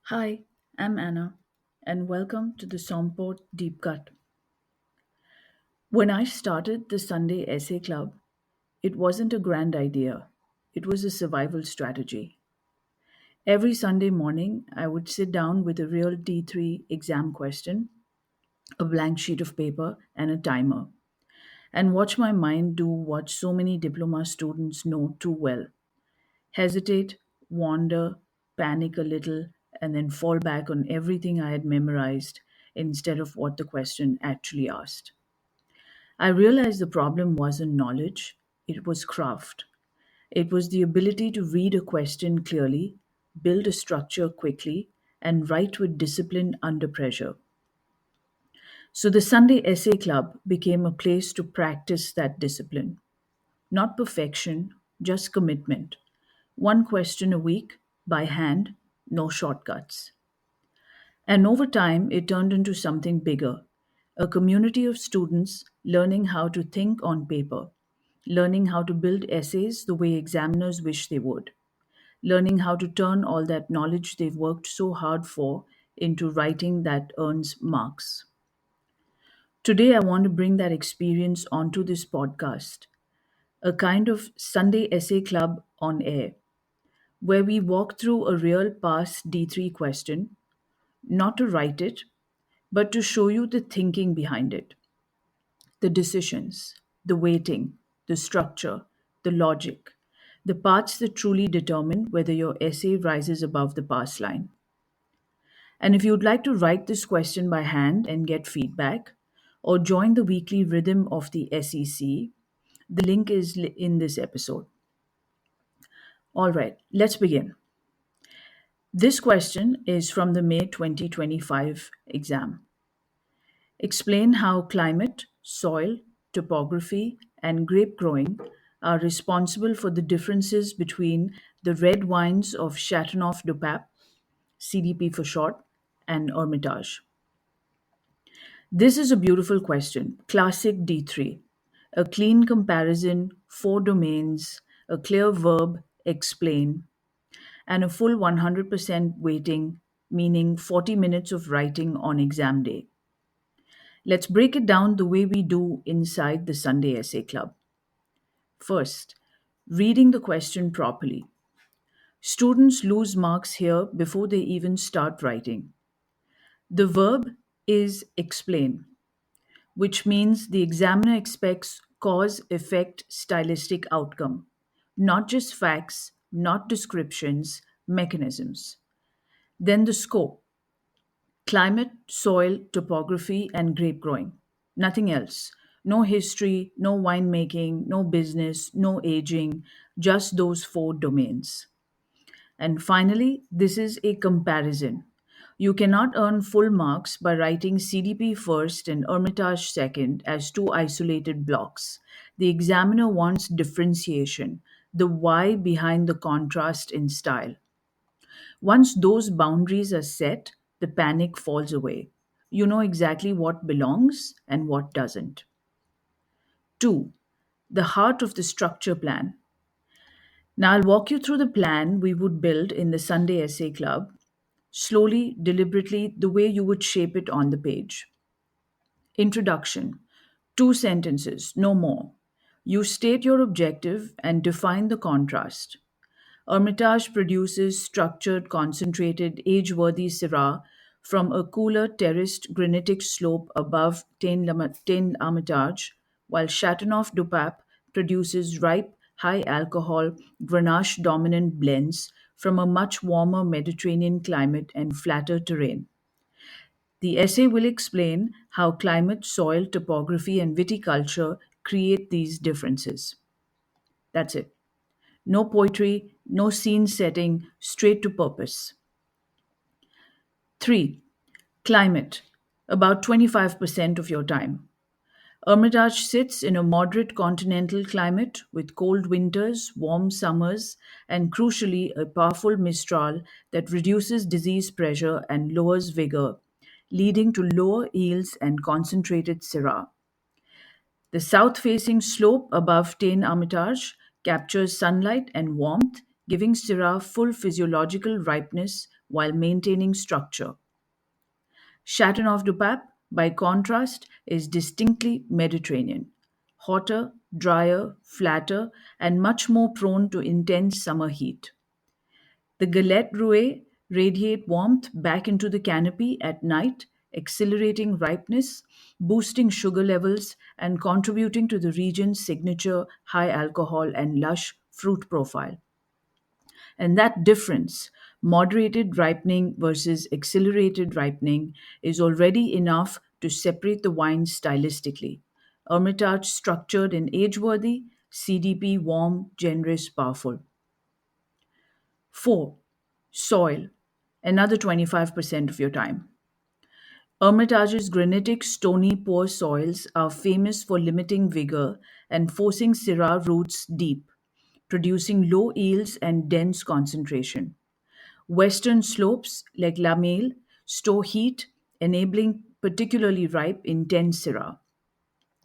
Hi, I'm Anna, and welcome to the Somport Deep Cut. When I started the Sunday Essay Club, it wasn't a grand idea, it was a survival strategy. Every Sunday morning, I would sit down with a real T3 exam question, a blank sheet of paper, and a timer, and watch my mind do what so many diploma students know too well: hesitate, wander, panic a little, and then fall back on everything I had memorized instead of what the question actually asked. I realized the problem wasn't knowledge, it was craft. It was the ability to read a question clearly, build a structure quickly, and write with discipline under pressure. So the Sunday Essay Club became a place to practice that discipline. Not perfection, just commitment. One question a week, by hand, no shortcuts. And over time, it turned into something bigger: a community of students learning how to think on paper, learning how to build essays the way examiners wish they would, learning how to turn all that knowledge they've worked so hard for into writing that earns marks. Today, I want to bring that experience onto this podcast, a kind of Sunday Essay Club on air, where we walk through a real past D3 question, not to write it, but to show you the thinking behind it, the decisions, the weighting, the structure, the logic, the parts that truly determine whether your essay rises above the pass line. And if you'd like to write this question by hand and get feedback, or join the weekly rhythm of the SEC, the link is in this episode. All right, let's begin. This question is from the May 2025 exam. Explain how climate, soil, topography, and grape growing are responsible for the differences between the red wines of Chateauneuf du Pape, CDP for short, and Hermitage. This is a beautiful question, classic D3. A clean comparison, four domains, a clear verb, explain, and a full 100% weighting, meaning 40 minutes of writing on exam day. Let's break it down the way we do inside the Sunday Essay Club. First, reading the question properly. Students lose marks here before they even start writing. The verb is explain, which means the examiner expects cause effect stylistic outcome, not just facts, not descriptions, mechanisms. Then the scope: climate, soil, topography, and grape growing. Nothing else. No history, no winemaking, no business, no aging, just those four domains. And finally, this is a comparison. You cannot earn full marks by writing CDP first and Hermitage second as two isolated blocks. The examiner wants differentiation, the why behind the contrast in style. Once those boundaries are set, the panic falls away. You know exactly what belongs and what doesn't. Two, the heart of the structure plan. Now, I'll walk you through the plan we would build in the Sunday Essay Club, slowly, deliberately, the way you would shape it on the page. Introduction: two sentences, no more. You state your objective and define the contrast. Hermitage produces structured, concentrated, age worthy Syrah from a cooler, terraced granitic slope above Tain Hermitage, while Chateauneuf du Pape produces ripe, high alcohol, Grenache dominant blends from a much warmer Mediterranean climate and flatter terrain. The essay will explain how climate, soil, topography, and viticulture create these differences. That's it. No poetry, no scene setting, straight to purpose. 3. Climate. About 25% of your time. Hermitage sits in a moderate continental climate with cold winters, warm summers, and crucially, a powerful mistral that reduces disease pressure and lowers vigor, leading to lower yields and concentrated Syrah. The south facing slope above Tain Hermitage captures sunlight and warmth, giving Syrah full physiological ripeness while maintaining structure. Chateauneuf du Pape, by contrast, is distinctly Mediterranean, hotter, drier, flatter, and much more prone to intense summer heat. The Galette Rouet radiate warmth back into the canopy at night, accelerating ripeness, boosting sugar levels, and contributing to the region's signature high alcohol and lush fruit profile. And that difference, moderated ripening versus accelerated ripening, is already enough to separate the wines stylistically. Hermitage structured and age worthy, CDP warm, generous, powerful. 4. Soil, another 25% of your time. Hermitage's granitic, stony, poor soils are famous for limiting vigor and forcing Syrah roots deep, producing low yields and dense concentration. Western slopes, like La Male, store heat, enabling particularly ripe, intense Syrah.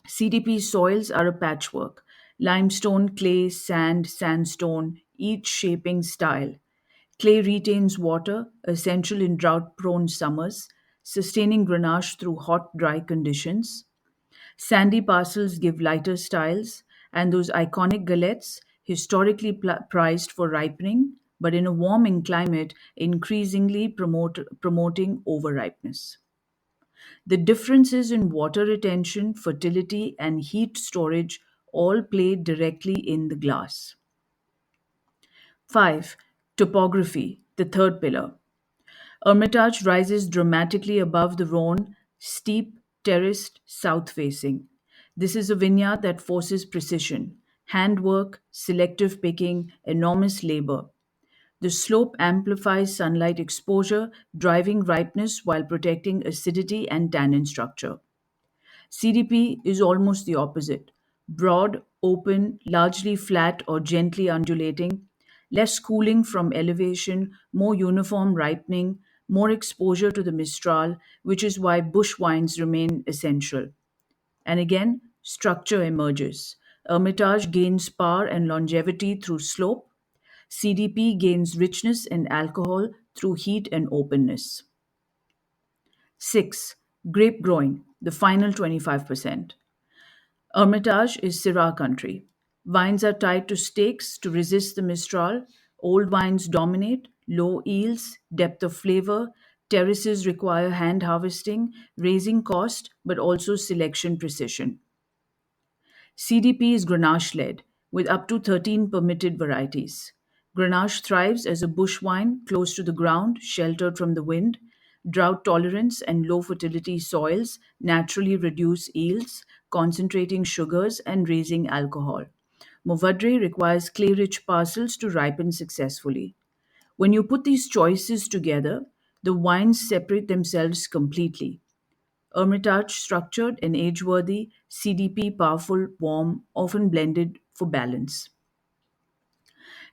CDP soils are a patchwork: limestone, clay, sand, sandstone, each shaping style. Clay retains water, essential in drought prone summers, sustaining Grenache through hot, dry conditions. Sandy parcels give lighter styles, and those iconic galettes, historically prized for ripening, but in a warming climate, increasingly promoting overripeness. The differences in water retention, fertility, and heat storage all play directly in the glass. 5. Topography, the third pillar. Hermitage rises dramatically above the Rhone, steep, terraced, south facing. This is a vineyard that forces precision, handwork, selective picking, enormous labor. The slope amplifies sunlight exposure, driving ripeness while protecting acidity and tannin structure. CDP is almost the opposite: broad, open, largely flat or gently undulating, less cooling from elevation, more uniform ripening, more exposure to the mistral, which is why bush wines remain essential. And again, structure emerges. Hermitage gains power and longevity through slope. CDP gains richness and alcohol through heat and openness. 6. Grape growing, the final 25%. Hermitage is Syrah country. Vines are tied to stakes to resist the mistral. Old vines dominate, low yields, depth of flavor. Terraces require hand harvesting, raising cost, but also selection precision. CDP is Grenache led, with up to 13 permitted varieties. Grenache thrives as a bush wine close to the ground, sheltered from the wind. Drought tolerance and low fertility soils naturally reduce yields, concentrating sugars and raising alcohol. Mourvedre requires clay rich parcels to ripen successfully. When you put these choices together, the wines separate themselves completely. Hermitage structured and age worthy, CDP powerful, warm, often blended for balance.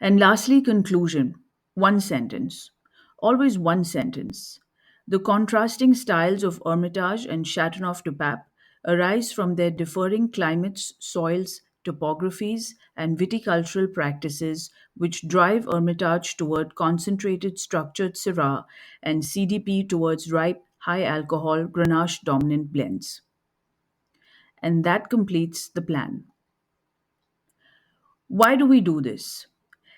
And lastly, conclusion. One sentence. Always one sentence. The contrasting styles of Hermitage and Chateauneuf du Pape arise from their differing climates, soils, topographies, and viticultural practices which drive Hermitage toward concentrated structured Syrah and CDP towards ripe, high alcohol Grenache dominant blends. And that completes the plan. Why do we do this?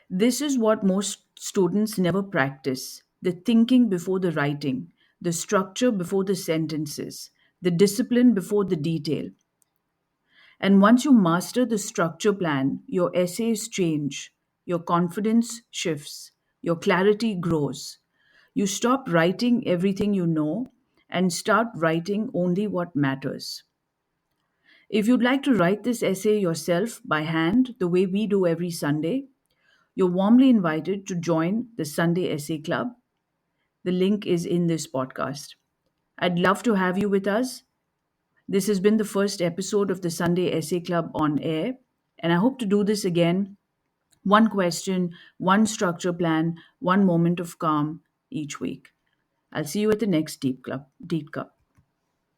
This is what most students never practice: the thinking before the writing, the structure before the sentences, the discipline before the detail. And once you master the structure plan, your essays change, your confidence shifts, your clarity grows. You stop writing everything you know and start writing only what matters. If you'd like to write this essay yourself by hand, the way we do every Sunday, you're warmly invited to join the Sunday Essay Club. The link is in this podcast. I'd love to have you with us. This has been the first episode of the Sunday Essay Club on air, and I hope to do this again. One question, one structure plan, one moment of calm each week. I'll see you at the next Deep Cup.